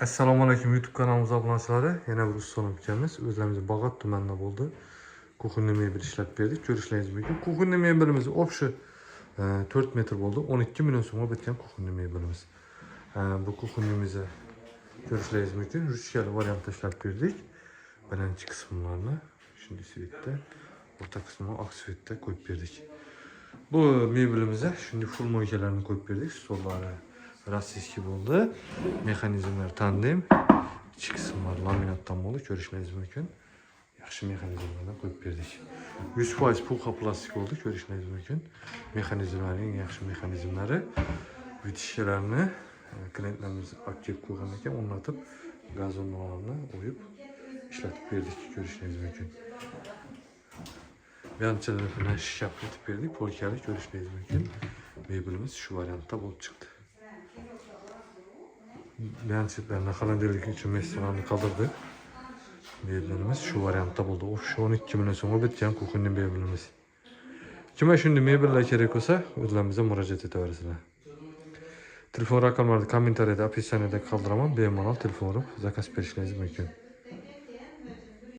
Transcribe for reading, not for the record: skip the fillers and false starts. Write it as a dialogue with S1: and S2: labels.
S1: Assalomu alaykum YouTube kanalımız abunachilari. Yana bir usta olib Özlerimiz Bağat tumanida bo'ldi. Kuxunli mebel ishlab berdik. Ko'rishlaringiz mumkin. Kuxunli mebelimiz obshi 4 metr bo'ldi. 12 million so'mga bitgan kuxunli mebelimiz. Bu kuxunlimizni ko'rishlaringiz mumkin. Ruchkali variantda ishlab berdik. Birinchi qismlarini shunday svetda, o'rta qismini oq svetda qo'yib berdik. Bu mebelimizga shunday full moykalarni qo'yib berdik. Stollari rossiyskiy bo'ldi. Mexanizmlar tandem. İç qismlar laminatdan bo'ldi. Ko'rishlaringiz mumkin. Yaxshi mexanizmlardan qo'yib berdik. 100% puxa plastik oldu. Ko'rishlaringiz mumkin. Mexanizmlarning yaxshi mexanizmlari. Vitishlarni klientlarimiz aktiv qo'ygan ekan, o'rnatib gazonlarni o'yib ishlatib berdik. Ko'rishlaringiz mumkin. Yanchalarni shishab etib berdik. Polkali ko'rishlaringiz mumkin. Mebelimiz shu variantda bo'lib chiqdi. Yanchitlarni xalandelik uchun meslarni qoldirdik. Mebelimiz shu variantda bo'ldi. Shu 12 million so'mga bitgan kuxunli mebelimiz. Kimga shunday mebellar kerak bo'lsa, o'zlarimizga murojaat etaverasizlar. Telefon raqamlarini kommentariyada, описаниеda qoldiraman. Bemalol telefon urib zakaz berishlaringiz mumkin.